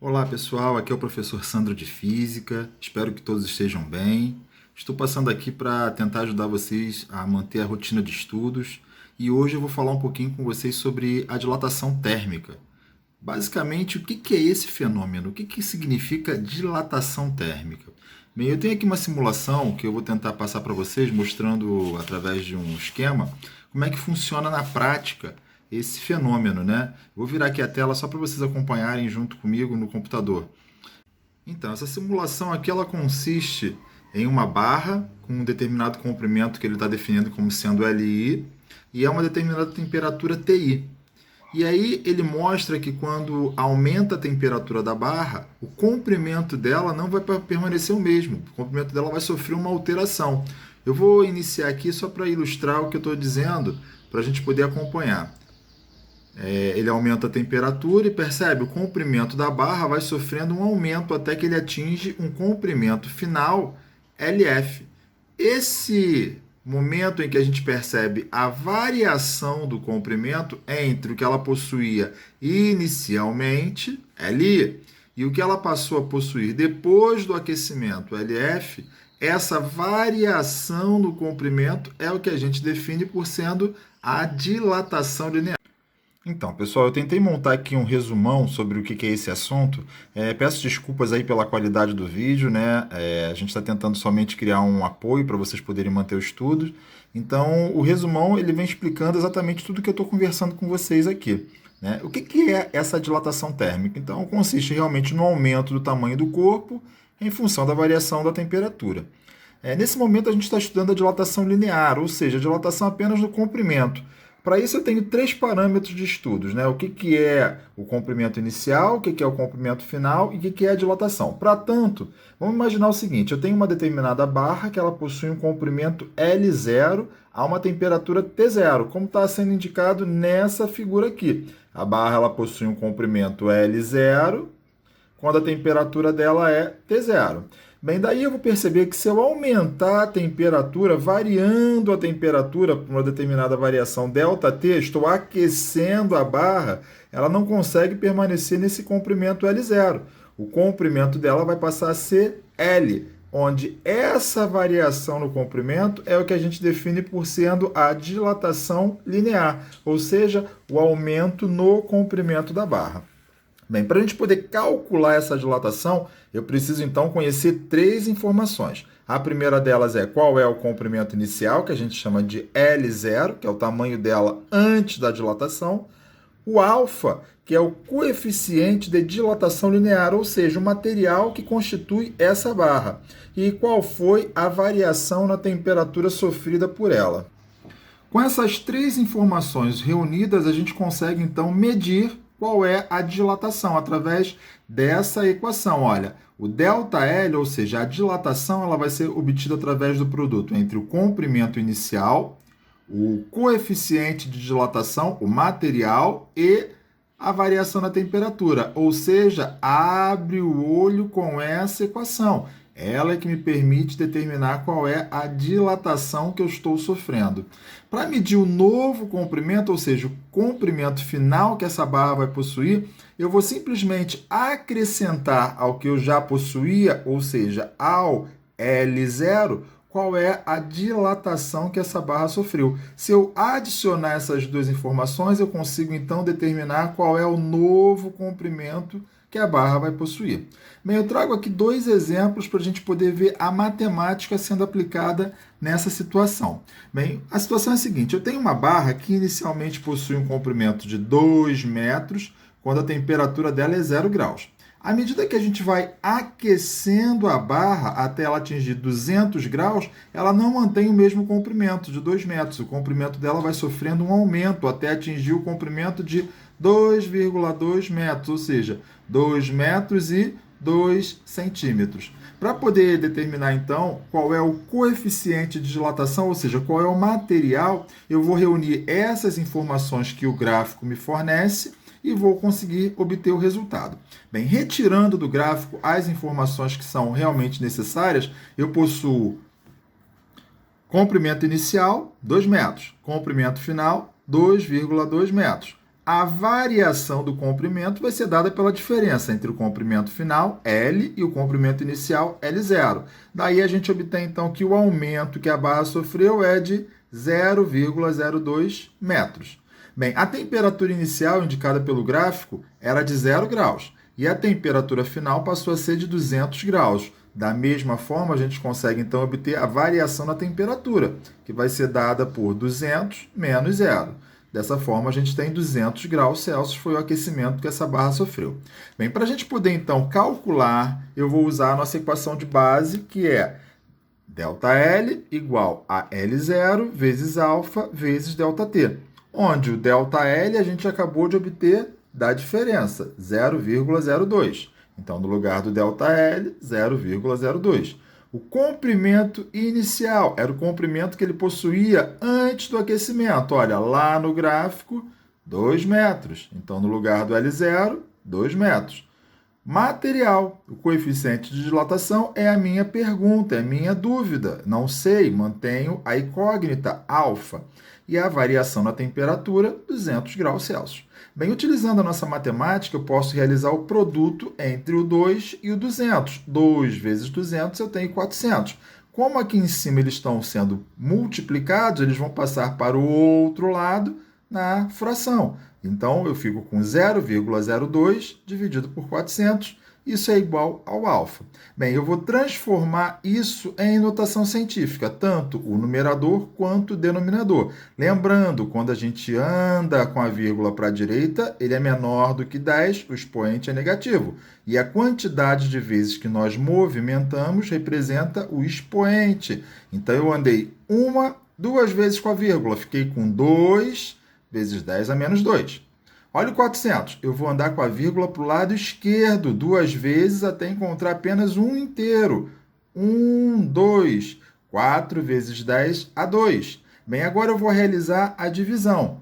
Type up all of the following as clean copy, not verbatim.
Olá pessoal, aqui é o professor Sandro de Física, espero que todos estejam bem. Estou passando aqui para tentar ajudar vocês a manter a rotina de estudos e hoje eu vou falar um pouquinho com vocês sobre a dilatação térmica. Basicamente, o que é esse fenômeno? O que significa dilatação térmica? Bem, eu tenho aqui uma simulação que eu vou tentar passar para vocês, mostrando através de um esquema como é que funciona na prática esse fenômeno, né? Vou virar aqui a tela só para vocês acompanharem junto comigo no computador. Então, essa simulação aqui ela consiste em uma barra com um determinado comprimento que ele está definindo como sendo LI e é uma determinada temperatura TI. E aí ele mostra que quando aumenta a temperatura da barra, o comprimento dela não vai permanecer o mesmo. O comprimento dela vai sofrer uma alteração. Eu vou iniciar aqui só para ilustrar o que eu estou dizendo, para a gente poder acompanhar. Ele aumenta a temperatura e percebe, o comprimento da barra vai sofrendo um aumento até que ele atinge um comprimento final LF. Esse momento em que a gente percebe a variação do comprimento entre o que ela possuía inicialmente, LI, e o que ela passou a possuir depois do aquecimento, LF, essa variação no comprimento é o que a gente define por sendo a dilatação linear. Então, pessoal, eu tentei montar aqui um resumão sobre o que é esse assunto. Peço desculpas aí pela qualidade do vídeo, né? A gente está tentando somente criar um apoio para vocês poderem manter o estudo. Então, o resumão ele vem explicando exatamente tudo que eu estou conversando com vocês aqui, né? O que é essa dilatação térmica? Então, consiste realmente no aumento do tamanho do corpo em função da variação da temperatura. Nesse momento, a gente está estudando a dilatação linear, ou seja, a dilatação apenas do comprimento. Para isso, eu tenho três parâmetros de estudos, né? O que é o comprimento inicial, o que é o comprimento final e o que é a dilatação. Para tanto, vamos imaginar o seguinte, eu tenho uma determinada barra que ela possui um comprimento L0 a uma temperatura T0, como está sendo indicado nessa figura aqui. A barra ela possui um comprimento L0 quando a temperatura dela é T0. Bem, daí eu vou perceber que se eu aumentar a temperatura, variando a temperatura por uma determinada variação ΔT, estou aquecendo a barra, ela não consegue permanecer nesse comprimento L0. O comprimento dela vai passar a ser L, onde essa variação no comprimento é o que a gente define por sendo a dilatação linear, ou seja, o aumento no comprimento da barra. Bem, para a gente poder calcular essa dilatação, eu preciso então conhecer três informações. A primeira delas é qual é o comprimento inicial, que a gente chama de L0, que é o tamanho dela antes da dilatação. O alfa, que é o coeficiente de dilatação linear, ou seja, o material que constitui essa barra. E qual foi a variação na temperatura sofrida por ela. Com essas três informações reunidas, a gente consegue então medir qual é a dilatação através dessa equação. Olha, o ΔL, ou seja, a dilatação, ela vai ser obtida através do produto entre o comprimento inicial, o coeficiente de dilatação, o material, e a variação na temperatura. Ou seja, abre o olho com essa equação. Ela é que me permite determinar qual é a dilatação que eu estou sofrendo. Para medir o novo comprimento, ou seja, o comprimento final que essa barra vai possuir, eu vou simplesmente acrescentar ao que eu já possuía, ou seja, ao L0, qual é a dilatação que essa barra sofreu. Se eu adicionar essas duas informações, eu consigo então determinar qual é o novo comprimento que a barra vai possuir. Bem, eu trago aqui dois exemplos para a gente poder ver a matemática sendo aplicada nessa situação. Bem, a situação é a seguinte, eu tenho uma barra que inicialmente possui um comprimento de 2 metros, quando a temperatura dela é 0 graus. À medida que a gente vai aquecendo a barra até ela atingir 200 graus, ela não mantém o mesmo comprimento de 2 metros. O comprimento dela vai sofrendo um aumento até atingir o comprimento de 2,2 metros, ou seja, 2 metros e 2 centímetros. Para poder determinar, então, qual é o coeficiente de dilatação, ou seja, qual é o material, eu vou reunir essas informações que o gráfico me fornece e vou conseguir obter o resultado. Bem, retirando do gráfico as informações que são realmente necessárias, eu possuo comprimento inicial, 2 metros. Comprimento final, 2,2 metros. a variação do comprimento vai ser dada pela diferença entre o comprimento final, L, e o comprimento inicial, L0. Daí a gente obtém, então, que o aumento que a barra sofreu é de 0,02 metros. Bem, a temperatura inicial indicada pelo gráfico era de 0 graus e a temperatura final passou a ser de 200 graus. Da mesma forma, a gente consegue, então, obter a variação na temperatura, que vai ser dada por 200 menos 0. Dessa forma, a gente tem 200 graus Celsius, foi o aquecimento que essa barra sofreu. Bem, para a gente poder, então, calcular, eu vou usar a nossa equação de base, que é ΔL igual a L0 vezes alfa vezes ΔT, onde o ΔL a gente acabou de obter da diferença, 0,02. Então, no lugar do ΔL, 0,02. O comprimento inicial era o comprimento que ele possuía antes do aquecimento. Olha, lá no gráfico, 2 metros. Então, no lugar do L0, 2 metros. Material, o coeficiente de dilatação é a minha pergunta, é a minha dúvida. Não sei, mantenho a incógnita, alfa. E a variação na temperatura, 200 graus Celsius. Bem, utilizando a nossa matemática, eu posso realizar o produto entre o 2 e o 200. 2 vezes 200, eu tenho 400. Como aqui em cima eles estão sendo multiplicados, eles vão passar para o outro lado na fração. Então, eu fico com 0,02 dividido por 400, isso é igual ao alfa. Bem, eu vou transformar isso em notação científica, tanto o numerador quanto o denominador. Lembrando, quando a gente anda com a vírgula para a direita, ele é menor do que 10, o expoente é negativo. E a quantidade de vezes que nós movimentamos representa o expoente. Então, eu andei duas vezes com a vírgula, fiquei com 2 vezes 10 a menos 2. Olha o 400. Eu vou andar com a vírgula para o lado esquerdo 2 vezes até encontrar apenas um inteiro. 1, 2. 4 vezes 10 a 2. Bem, agora eu vou realizar a divisão.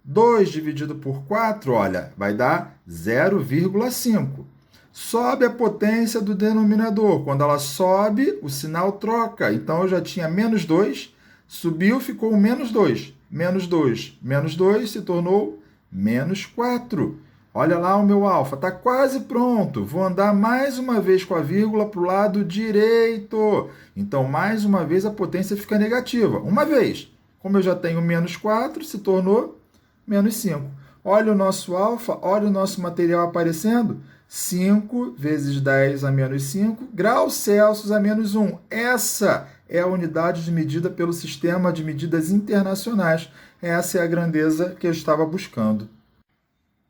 2 dividido por 4, olha, vai dar 0,5. Sobe a potência do denominador. Quando ela sobe, o sinal troca. Então, eu já tinha menos 2, subiu, ficou o menos 2. Menos 2, menos 2 se tornou menos 4. Olha lá o meu alfa, está quase pronto. Vou andar mais uma vez com a vírgula para o lado direito. Então, mais uma vez, a potência fica negativa. Uma vez. Como eu já tenho menos 4, se tornou menos 5. Olha o nosso alfa, olha o nosso material aparecendo. 5 vezes 10 a menos 5, graus Celsius a menos 1. Essa é a unidade de medida pelo Sistema de Medidas Internacionais. Essa é a grandeza que eu estava buscando.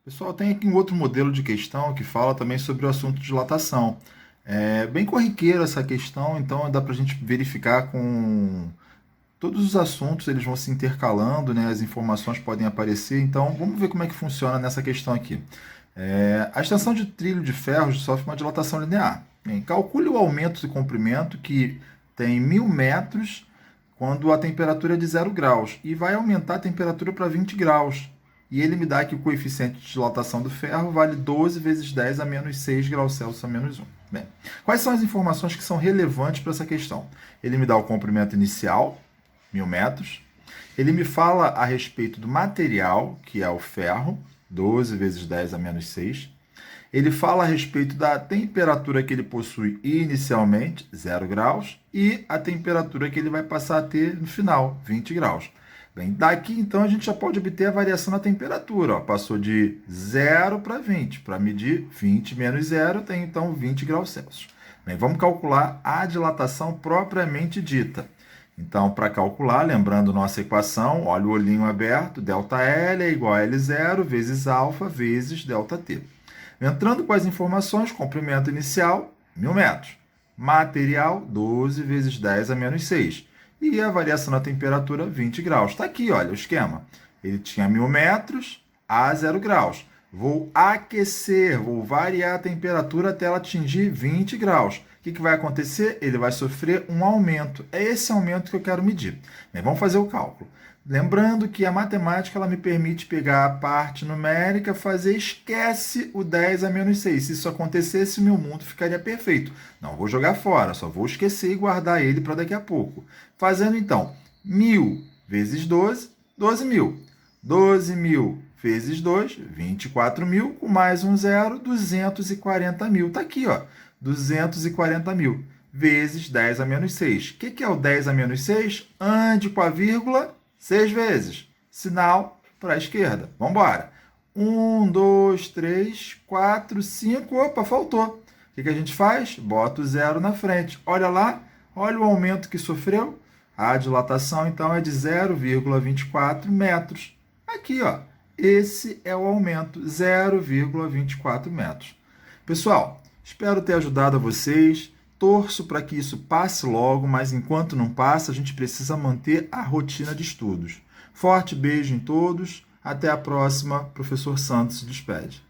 Pessoal, tem aqui um outro modelo de questão que fala também sobre o assunto de dilatação. É bem corriqueira essa questão, então dá para a gente verificar com todos os assuntos, eles vão se intercalando, né? As informações podem aparecer. Então, vamos ver como é que funciona nessa questão aqui. A extensão de trilho de ferro sofre uma dilatação linear. Bem, calcule o aumento de comprimento que tem 1.000 metros quando a temperatura é de 0 graus e vai aumentar a temperatura para 20 graus. E ele me dá que o coeficiente de dilatação do ferro vale 12 vezes 10 a menos 6 graus Celsius a menos 1. Bem, quais são as informações que são relevantes para essa questão? Ele me dá o comprimento inicial, 1.000 metros. Ele me fala a respeito do material, que é o ferro, 12 vezes 10 a menos 6. Ele fala a respeito da temperatura que ele possui inicialmente, 0 graus, e a temperatura que ele vai passar a ter no final, 20 graus. Bem, daqui então a gente já pode obter a variação na temperatura. Ó, passou de 0 para 20. Para medir 20 menos 0, tem então 20 graus Celsius. Bem, vamos calcular a dilatação propriamente dita. Então, para calcular, lembrando nossa equação, olha o olhinho aberto, ΔL é igual a L0 vezes alfa vezes ΔT. Entrando com as informações, comprimento inicial, 1.000 metros. Material, 12 vezes 10 a menos 6. E a variação na temperatura, 20 graus. Está aqui, olha, o esquema. Ele tinha 1.000 metros a 0 graus. Vou aquecer, vou variar a temperatura até ela atingir 20 graus. O que vai acontecer? Ele vai sofrer um aumento. É esse aumento que eu quero medir. Bem, vamos fazer o cálculo. Lembrando que a matemática ela me permite pegar a parte numérica, esquece o 10 a menos 6. Se isso acontecesse, meu mundo ficaria perfeito. Não vou jogar fora, só vou esquecer e guardar ele para daqui a pouco. Fazendo então 1.000 vezes 12, 12.000. 12.000 vezes 2, 24 mil, com mais um zero, 240 mil. Está aqui, ó, 240 mil, vezes 10 a menos 6. O que é o 10 a menos 6? Ande com a vírgula 6 vezes. Sinal para a esquerda. Vamos embora. 1, 2, 3, 4, 5. Opa, faltou. O que a gente faz? Bota o zero na frente. Olha lá, olha o aumento que sofreu. A dilatação, então, é de 0,24 metros. Aqui, ó, esse é o aumento, 0,24 metros. Pessoal, espero ter ajudado a vocês. Torço para que isso passe logo, mas enquanto não passa, a gente precisa manter a rotina de estudos. Forte beijo em todos. Até a próxima. Professor Santos se despede.